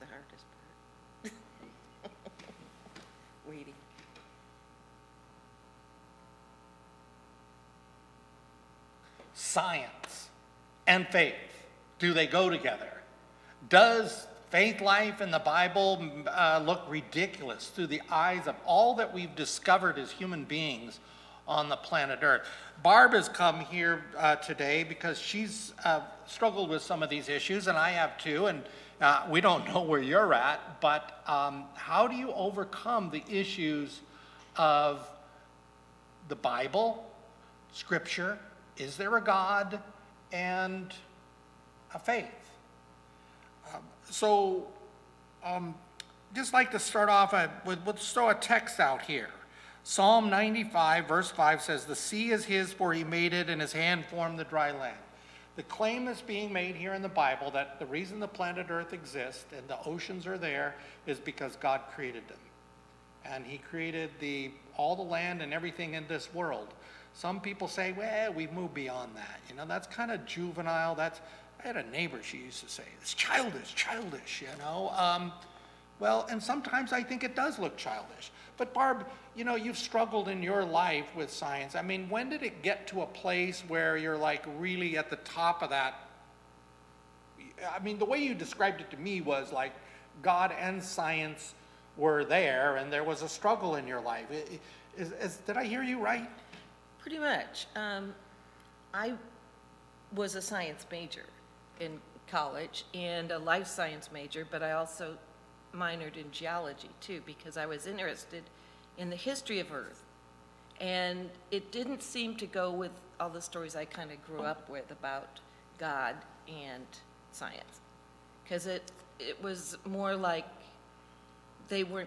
the hardest part. Waiting. Science and faith, do they go together? Does faith life in the Bible look ridiculous through the eyes of all that we've discovered as human beings on the planet Earth? Barb has come here today because she's struggled with some of these issues, and I have too, and we don't know where you're at, but how do you overcome the issues of the Bible, Scripture, is there a God, and a faith? Just like to start off let's throw a text out here. Psalm 95 verse 5 says, "The sea is his, for he made it, and his hand formed the dry land." The claim that's being made here in the Bible that the reason the planet Earth exists and the oceans are there is because God created them. And he created all the land and everything in this world. Some people say, well, we've moved beyond that. You know, that's kind of juvenile. I had a neighbor, she used to say, it's childish, you know. Well, and sometimes I think it does look childish. But Barb, you know, you've struggled in your life with science. I mean, when did it get to a place where you're like really at the top of that? I mean, the way you described it to me was like God and science were there and there was a struggle in your life. Did I hear you right? Pretty much. I was a science major in college and a life science major, but I also minored in geology too because I was interested in the history of Earth. And it didn't seem to go with all the stories I kind of grew up with about God and science. Because it was more like they were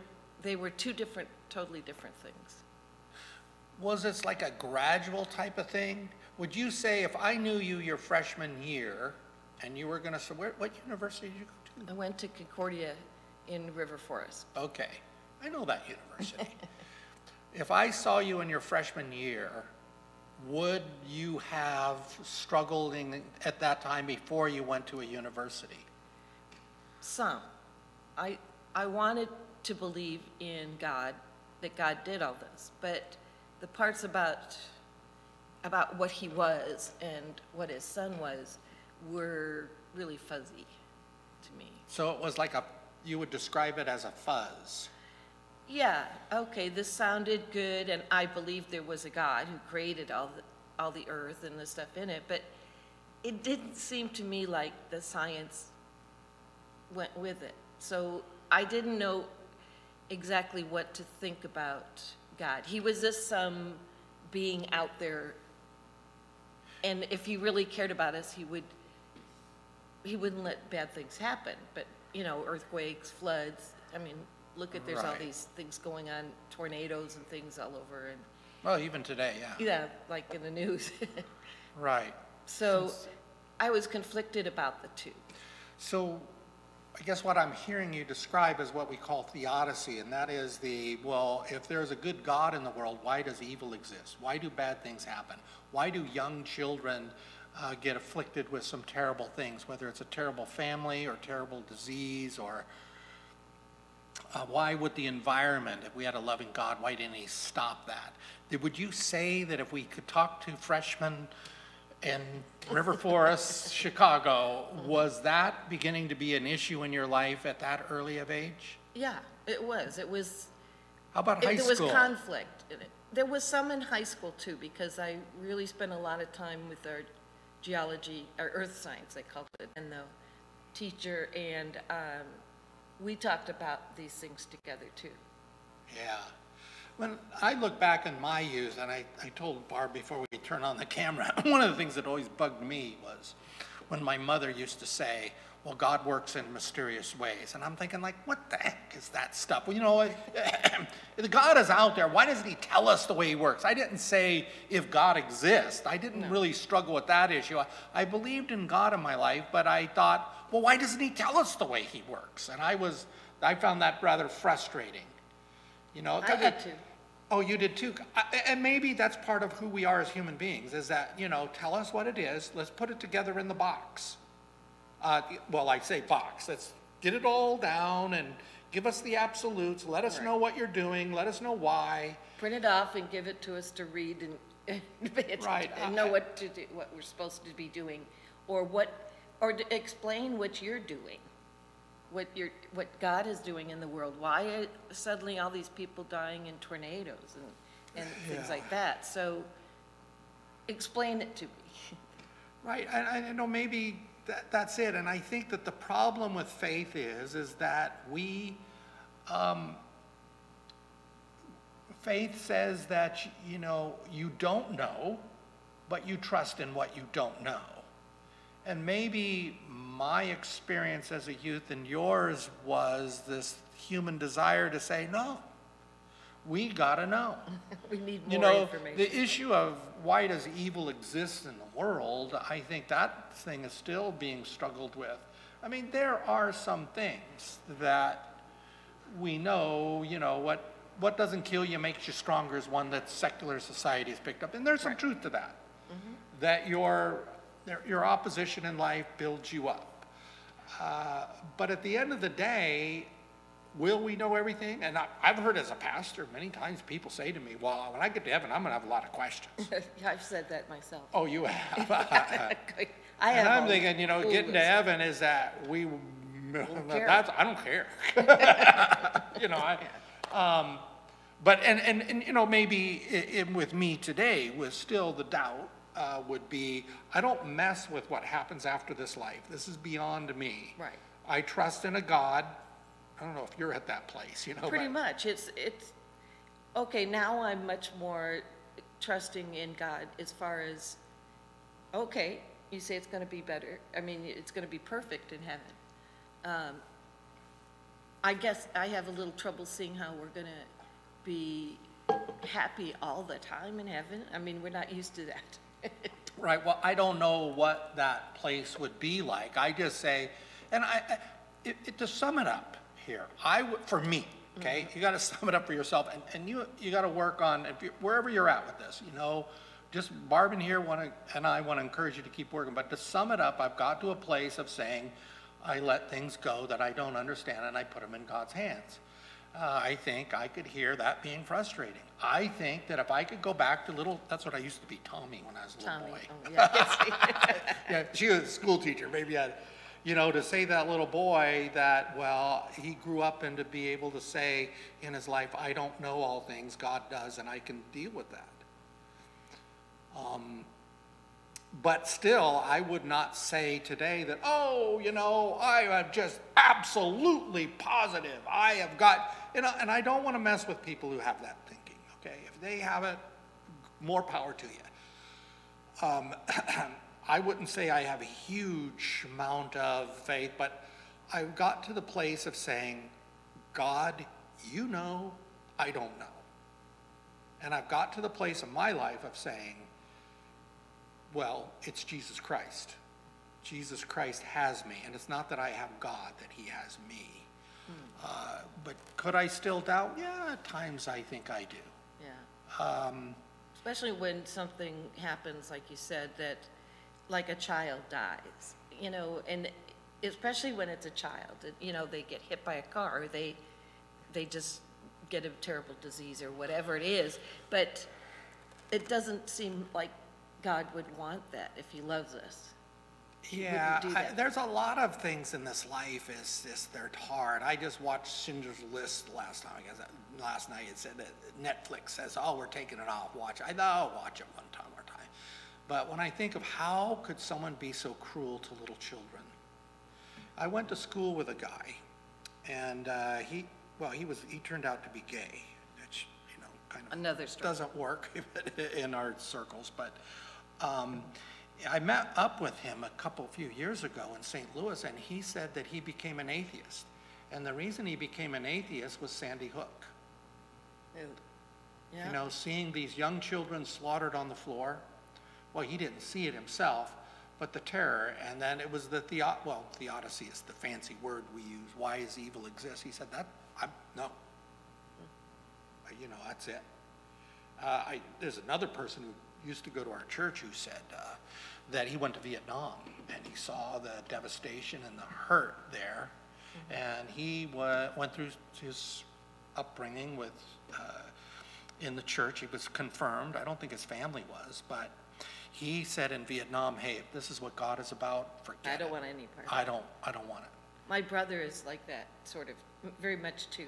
two totally different things. Was this like a gradual type of thing? Would you say if I knew you your freshman year and you were going to, what university did you go to? I went to Concordia in River Forest. Okay, I know that university. If I saw you in your freshman year, would you have struggled at that time before you went to a university? Some. I wanted to believe in God, that God did all this, but the parts about what he was and what his son was were really fuzzy to me. So it was like you would describe it as a fuzz. Yeah, okay, this sounded good, and I believed there was a God who created all the earth and the stuff in it, but it didn't seem to me like the science went with it. So I didn't know exactly what to think about God. He was just some being out there, and if he really cared about us, he wouldn't let bad things happen. But you know, earthquakes, floods. I mean, look at there's all these things going on, tornadoes and things all over, and well, even today, yeah. Yeah, like in the news. Right. So I was conflicted about the two. So I guess what I'm hearing you describe is what we call theodicy, and that is well, if there's a good God in the world, why does evil exist? Why do bad things happen? Why do young children get afflicted with some terrible things, whether it's a terrible family or terrible disease, or why would the environment, if we had a loving God, why didn't he stop that? Would you say that if we could talk to freshmen in River Forest, Chicago, was that beginning to be an issue in your life at that early of age? Yeah, it was. How about high school? There was conflict in it. There was some in high school too, because I really spent a lot of time with our geology, or earth science, they called it, and the teacher, and we talked about these things together too. Yeah. When I look back in my youth, and I told Barb before we turn on the camera, one of the things that always bugged me was when my mother used to say, well, God works in mysterious ways. And I'm thinking, like, what the heck is that stuff? Well, you know, if God is out there, why doesn't he tell us the way he works? I didn't say if God exists. I didn't really struggle with that issue. I believed in God in my life, but I thought, well, why doesn't he tell us the way he works? And I found that rather frustrating. You know, I did too. Oh, you did too. And maybe that's part of who we are as human beings, is that, you know, tell us what it is. Let's put it together in the box. Well, I say box. That's get it all down and give us the absolutes, let us know what you're doing, let us know why. Print it off and give it to us to read and Right. and know what to do, what we're supposed to be doing, or to explain what you're doing, what God is doing in the world. Why are suddenly all these people dying in tornadoes and things like that? So explain it to me. Right, and I know maybe that's it, and I think that the problem with faith is that faith says that, you don't know, but you trust in what you don't know. And maybe my experience as a youth and yours was this human desire to say, no, we gotta know. We need more information. The issue of why does evil exist in the world, I think that thing is still being struggled with. I mean, there are some things that we know, what doesn't kill you makes you stronger is one that secular society has picked up. And there's some truth to that, that your opposition in life builds you up. But at the end of the day, will we know everything? And I've heard as a pastor many times people say to me, well, when I get to heaven, I'm going to have a lot of questions. I've said that myself. Oh, you have? I have. And I'm thinking, getting to heaven is that I don't care. But maybe with me today, with still the doubt would be, I don't mess with what happens after this life. This is beyond me. Right. I trust in a God. I don't know if you're at that place, Pretty much. It's okay. Now I'm much more trusting in God as far as, okay, you say it's going to be better. I mean, it's going to be perfect in heaven. I guess I have a little trouble seeing how we're going to be happy all the time in heaven. I mean, we're not used to that. Right. Well, I don't know what that place would be like. I just say, and to sum it up here, for me, okay, you got to sum it up for yourself, and you got to work on wherever you're at with this. Just Barb and here and I want to encourage you to keep working. But to sum it up, I've got to a place of saying, I let things go that I don't understand, and I put them in God's hands. I think I could hear that being frustrating. I think that if I could go back to that's what I used to be, Tommy, when I was a little boy. Oh, yeah. Yeah, she was a school teacher. Maybe to say that little boy that, he grew up and to be able to say in his life, I don't know all things, God does, and I can deal with that. But still, I would not say today that, I am just absolutely positive. I have got, and I don't want to mess with people who have that thinking, okay? If they have it, more power to you. I wouldn't say I have a huge amount of faith, but I've got to the place of saying, God, I don't know. And I've got to the place in my life of saying, well, it's Jesus Christ. Jesus Christ has me, and it's not that I have God, that he has me. But could I still doubt? Yeah, at times I think I do. Yeah. Especially when something happens, like you said, that like a child dies, and especially when it's a child, they get hit by a car, or they just get a terrible disease or whatever it is, but it doesn't seem like God would want that if he loves us. Yeah, there's a lot of things in this life they're hard. I just watched Schindler's List last night. It said that Netflix says, we're taking it off, watch it. I'll watch it one more time. But when I think of how could someone be so cruel to little children? I went to school with a guy, and he turned out to be gay, which, kind of another story. Doesn't work in our circles, but I met up with him a few years ago in St. Louis, and he said that he became an atheist. And the reason he became an atheist was Sandy Hook. Yeah. Seeing these young children slaughtered on the floor. Well, he didn't see it himself, but the terror. And then it was theodicy is the fancy word we use. Why does evil exist? He said, no. That's it. There's another person who used to go to our church who said that he went to Vietnam and he saw the devastation and the hurt there. And he went through his upbringing with, in the church. He was confirmed. I don't think his family was, but he said in Vietnam, hey, if this is what God is about, forget it. I don't want any part of it. I don't want it. My brother is like that, sort of, very much too.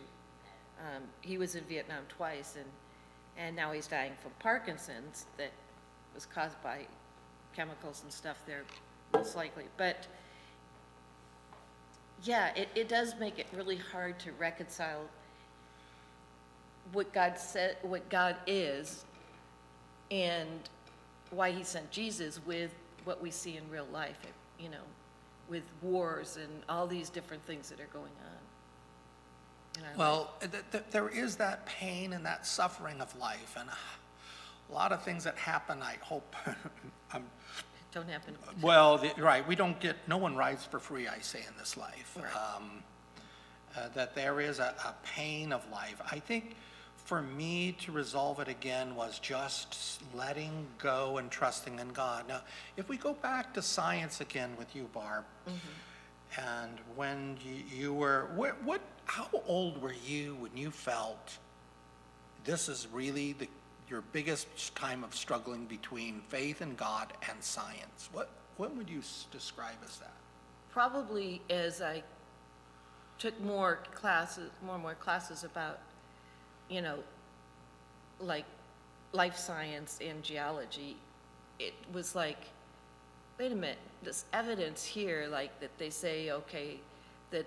He was in Vietnam twice, and now he's dying from Parkinson's that was caused by chemicals and stuff there, most likely. But yeah, it does make it really hard to reconcile what God said, what God is, and why he sent Jesus with what we see in real life, you know, with wars and all these different things that are going on. Well, there is that pain and that suffering of life, and a lot of things that happen, I hope, Don't happen. well, right, no one rides for free, I say, in this life. Right. That there is a pain of life. I think for me to resolve it again was just letting go and trusting in God. Now, if we go back to science again with you, Barb, and when you were, how old were you when you felt this is really your biggest time of struggling between faith in God and science? What would you describe as that? Probably as I took more and more classes about, you know, like life science and geology, it was like, wait a minute, this evidence here, like that they say, okay, that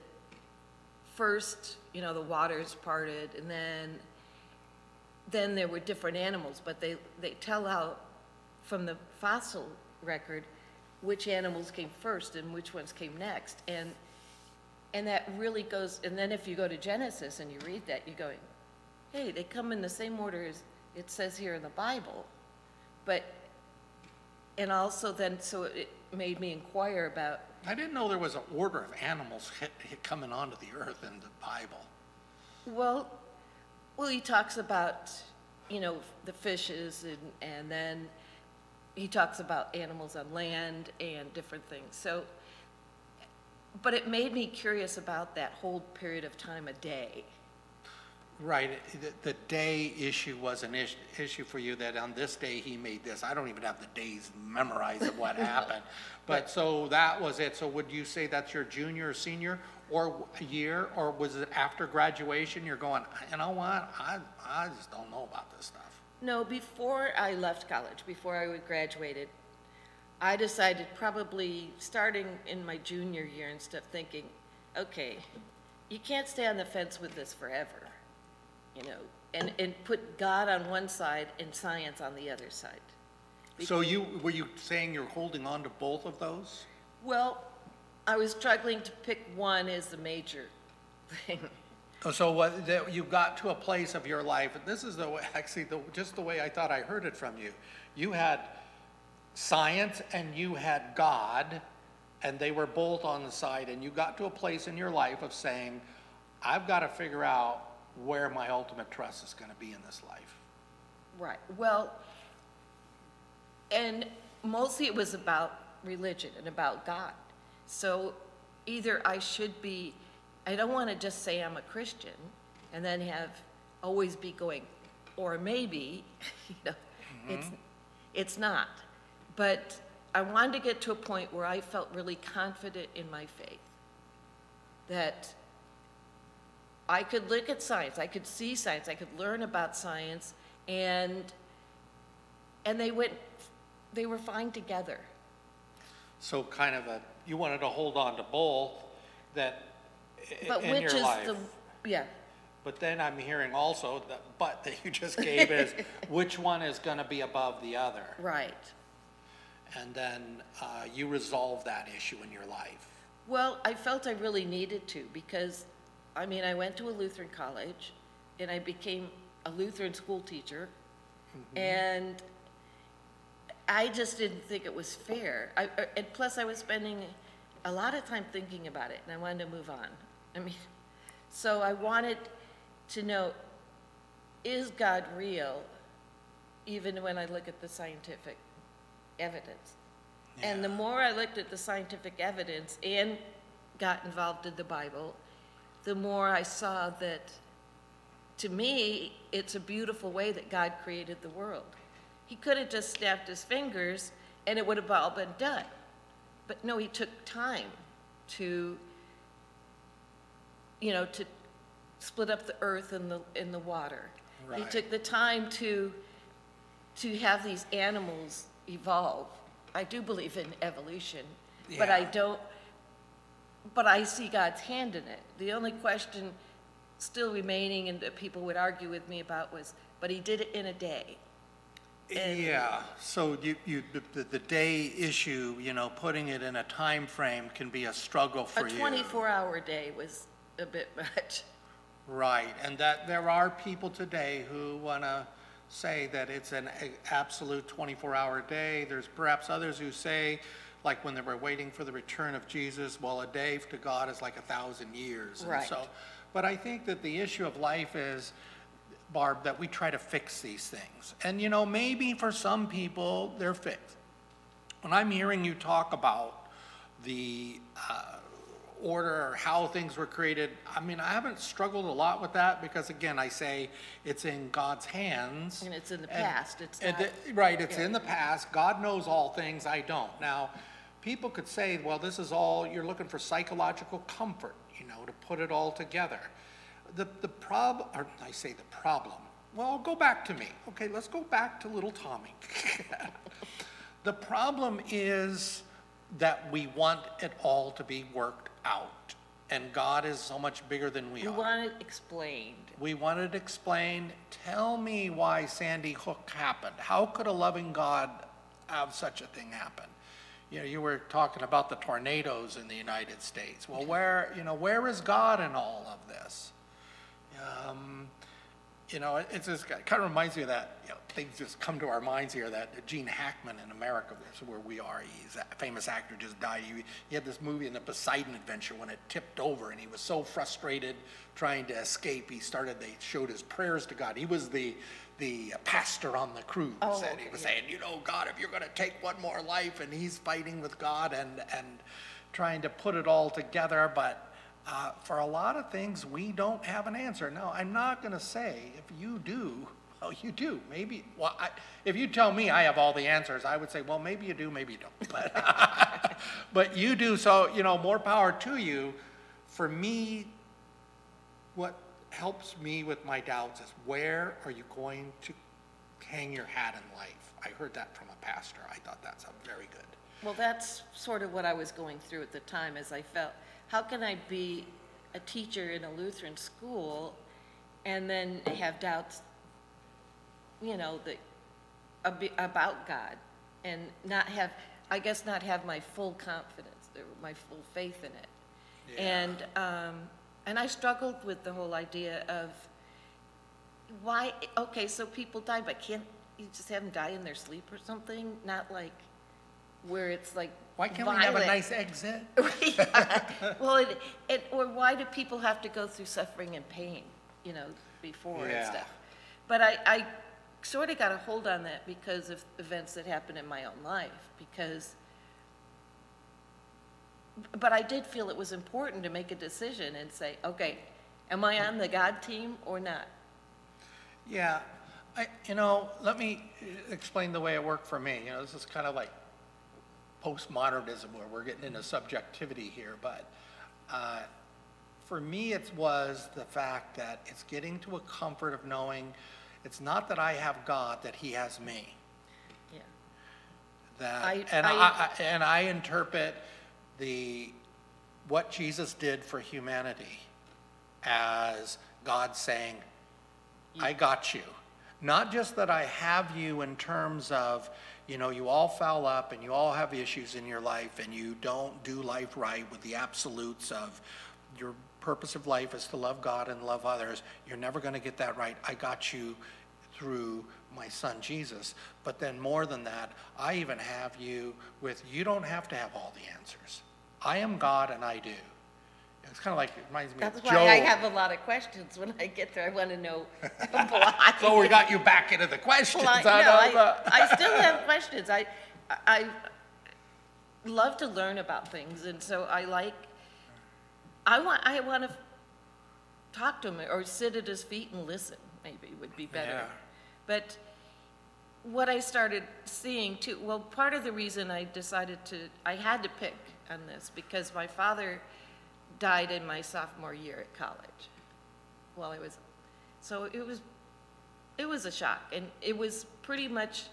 first, you know, the waters parted, and then there were different animals, but they tell out from the fossil record which animals came first and which ones came next, and that really goes. And then if you go to Genesis and you read that, you're going, hey, they come in the same order as it says here in the Bible. And also then, so it made me inquire about. I didn't know there was an order of animals coming onto the earth in the Bible. Well, he talks about, you know, the fishes, and then he talks about animals on land and different things. So, but it made me curious about that whole period of time, a day. Right, the day issue was an issue for you, that on this day he made this. I don't even have the days memorized of what happened. But so that was it. So would you say that's your junior or senior or year, or was it after graduation you're going, you know what, I just don't know about this stuff? No, before I left college, before I graduated, I decided, probably starting in my junior year and stuff, thinking, okay, you can't stay on the fence with this forever. You know, and put God on one side and science on the other side. So were you saying you're holding on to both of those? Well, I was struggling to pick one as the major thing. So you got to a place of your life, and this is the way, actually, just the way I thought I heard it from you. You had science and you had God, and they were both on the side, and you got to a place in your life of saying, I've got to figure out where my ultimate trust is going to be in this life. Right. Well, and mostly it was about religion and about God. So either I don't want to just say I'm a Christian and then always be going, or maybe, you know, it's not. But I wanted to get to a point where I felt really confident in my faith, that I could look at science, I could see science, I could learn about science, and they were fine together. So kind of you wanted to hold on to both that in your life. Yeah. But then I'm hearing also the but that you just gave is which one is going to be above the other. Right. And then you resolve that issue in your life. Well, I felt I really needed to, because I mean, I went to a Lutheran college, and I became a Lutheran school teacher, and I just didn't think it was fair. And plus, I was spending a lot of time thinking about it, and I wanted to move on. I mean, so I wanted to know, is God real, even when I look at the scientific evidence? Yeah. And the more I looked at the scientific evidence and got involved in the Bible the more I saw that, to me, it's a beautiful way that God created the world. He could have just snapped his fingers and it would have all been done. But no, he took time to, to split up the earth and the water. Right. He took the time to have these animals evolve. I do believe in evolution, but Yeah. I don't, but I see God's hand in it. The only question still remaining, and that people would argue with me about, was, but he did it in a day. And Yeah, so the day issue, putting it in a time frame can be a struggle for a you. 24-hour day was a bit much. Right, and that there are people today who want to say that it's an absolute 24-hour day. There's perhaps others who say, like when they were waiting for the return of Jesus, well, a day to God is like 1,000 years. And Right. so, but I think that the issue of life is, Barb, that we try to fix these things. And maybe for some people, they're fixed. When I'm hearing you talk about the order or how things were created, I haven't struggled a lot with that because, again, I say it's in God's hands. And it's in the past. It's And not. right, it's in the past. God knows all things, I don't. Now, people could say, well, this is all, you're looking for psychological comfort, to put it all together. The problem, or I say the problem, well, go back to me. Okay, let's go back to little Tommy. The problem is that we want it all to be worked out. And God is so much bigger than we are. We want it explained. We want it explained. Tell me why Sandy Hook happened. How could a loving God have such a thing happen? You were talking about the tornadoes in the United States. Well, where is God in all of this? It's just kind of reminds me of that, things just come to our minds here, that Gene Hackman in America, which is where we are, he's a famous actor, just died. He had this movie in the Poseidon Adventure when it tipped over, and he was so frustrated trying to escape, they showed his prayers to God. He was the pastor on the cruise, and he was saying, God, if you're going to take one more life, and he's fighting with God and trying to put it all together, but for a lot of things, we don't have an answer. Now, I'm not going to say if you do, well, you do. Maybe, if you tell me I have all the answers, I would say, well, maybe you do, maybe you don't. But you do, so, more power to you. For me, what helps me with my doubts is, where are you going to hang your hat in life? I heard that from a pastor. I thought that's very good. Well, that's sort of what I was going through at the time, as I felt, how can I be a teacher in a Lutheran school and then have doubts, about God, and not have my full confidence or my full faith in it. Yeah. And I struggled with the whole idea of why, okay, so people die, but can't you just have them die in their sleep or something? Not like where it's like why can't violent. we have a nice exit? Yeah. Well, or why do people have to go through suffering and pain, before and stuff? But I sort of got a hold on that because of events that happened in my own life, but I did feel it was important to make a decision and say, okay, am I on the God team or not? Yeah, let me explain the way it worked for me. This is kind of like postmodernism, where we're getting into subjectivity here, but for me it was the fact that it's getting to a comfort of knowing it's not that I have God, that he has me. Yeah. I interpret what Jesus did for humanity as God saying, I got you. Not just that I have you in terms of, you all foul up and you all have issues in your life and you don't do life right with the absolutes of your purpose of life is to love God and love others. You're never going to get that right. I got you through my son Jesus. But then more than that, I even have you with, you don't have to have all the answers. I am God and I do. It's kind of like, it reminds me That's of why Job. I have a lot of questions when I get there. I want to know why. So we got you back into the questions. Well, I still have questions. I love to learn about things, and so I want to talk to him or sit at his feet and listen, maybe would be better. Yeah. But what I started seeing too, well, part of the reason I had to pick on this because my father died in my sophomore year at college so it was a shock. And it was pretty much,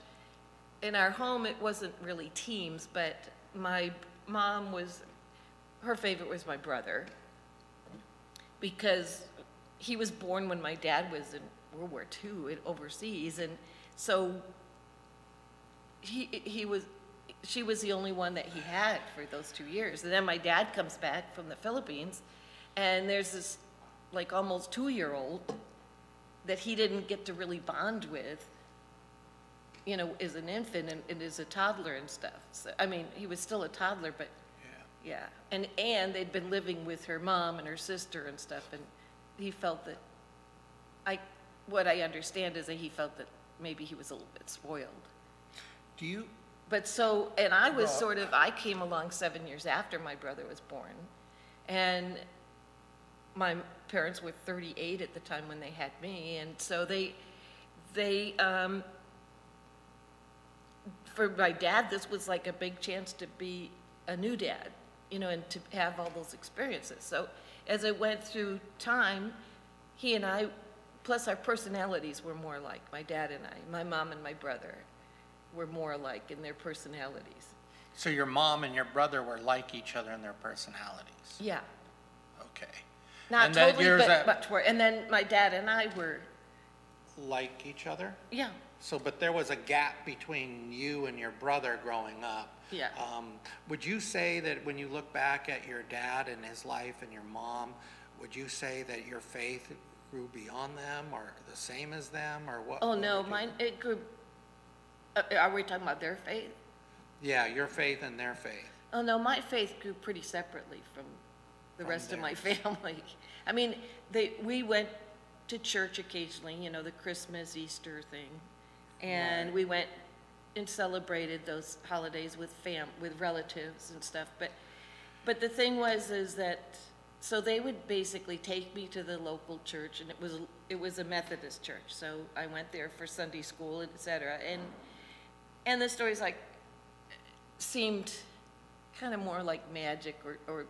in our home, it wasn't really teams, but my mom her favorite was my brother because he was born when my dad was in World War II overseas, and so she was the only one that he had for those 2 years. And then my dad comes back from the Philippines, and there's this like almost 2-year-old that he didn't get to really bond with, as an infant and as a toddler and stuff. So, I mean, he was still a toddler, but yeah. And they'd been living with her mom and her sister and stuff, and he felt that, what I understand is that he felt that maybe he was a little bit spoiled. Do you? But so, and I was I came along 7 years after my brother was born, and my parents were 38 at the time when they had me, and so they for my dad, this was like a big chance to be a new dad, and to have all those experiences. So as it went through time, he and I, plus our personalities were more alike, my dad and I, my mom and my brother were more alike in their personalities. So your mom and your brother were like each other in their personalities? Yeah. Okay. Not and totally, that but and then my dad and I were... Like each other? Yeah. So, but there was a gap between you and your brother growing up. Yeah. Would you say that when you look back at your dad and his life and your mom, would you say that your faith grew beyond them or the same as them, or what? Oh, no, it grew... are we talking about their faith? Yeah, your faith and their faith. Oh, no, my faith grew pretty separately from the rest of my family. I mean, we went to church occasionally, the Christmas, Easter thing. And Right. we went and celebrated those holidays with relatives and stuff. But the thing is that, so they would basically take me to the local church, and it was a Methodist church. So I went there for Sunday school, etc. And the stories seemed kind of more like magic or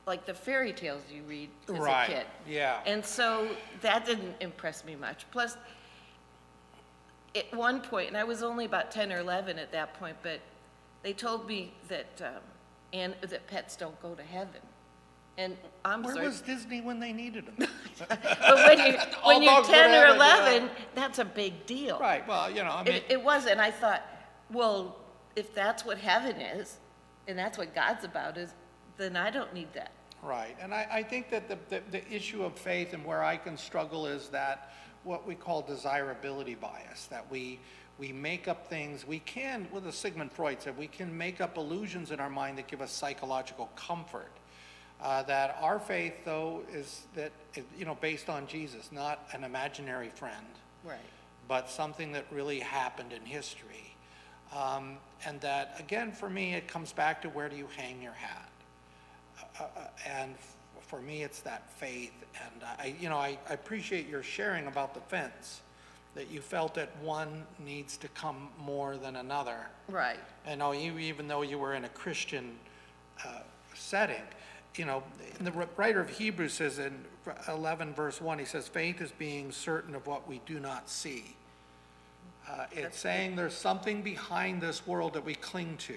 like the fairy tales you read as a kid. Yeah. And so that didn't impress me much. Plus, at one point, and I was only about 10 or 11 at that point, but they told me that that pets don't go to heaven. And Where was Disney when they needed them? But when you're 10 or 11, that's a big deal. Right. Well, I mean, it was, and I thought, well, if that's what heaven is, and that's what God's about, then I don't need that. right. And I think that the issue of faith and where I can struggle is that what we call desirability bias, that we make up things, with as Sigmund Freud said, we can make up illusions in our mind that give us psychological comfort. That our faith, though, is that, based on Jesus, not an imaginary friend. Right. But something that really happened in history. And that, again, for me, it comes back to where do you hang your hat? And for me, it's that faith. And I appreciate your sharing about the fence, that you felt that one needs to come more than another. Right. And even though you were in a Christian setting, the writer of Hebrews says in 11 verse 1, he says, faith is being certain of what we do not see. It's saying there's something behind this world that we cling to.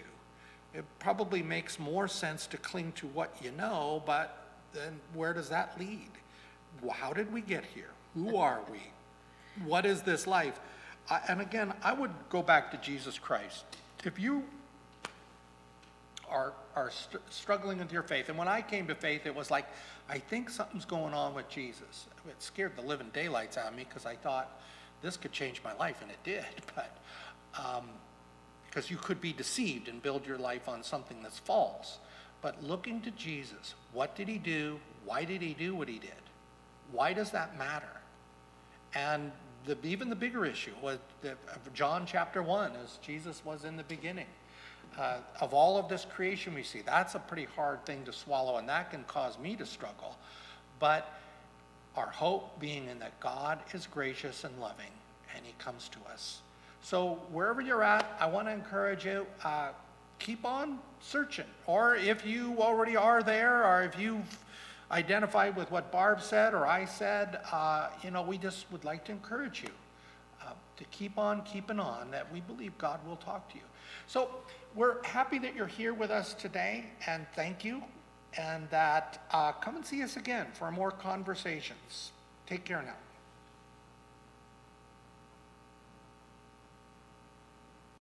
It probably makes more sense to cling to what you know, but then where does that lead? How did we get here? Who are we? What is this life? And again, I would go back to Jesus Christ. If you are struggling with your faith, and when I came to faith, it was like, I think something's going on with Jesus. It scared the living daylights out of me because I thought this could change my life, and it did. But because you could be deceived and build your life on something that's false. But looking to Jesus, what did he do? Why did he do what he did? Why does that matter? And even the bigger issue was John chapter 1, as Jesus was in the beginning. Of all of this creation we see, that's a pretty hard thing to swallow, and that can cause me to struggle. But Our hope being in that God is gracious and loving, and he comes to us. So wherever you're at, I want to encourage you, keep on searching. Or if you already are there, or if you've identified with what Barb said or I said, we just would like to encourage you to keep on keeping on, that we believe God will talk to you. So we're happy that you're here with us today, and thank you. And that come and see us again for more conversations. Take care now.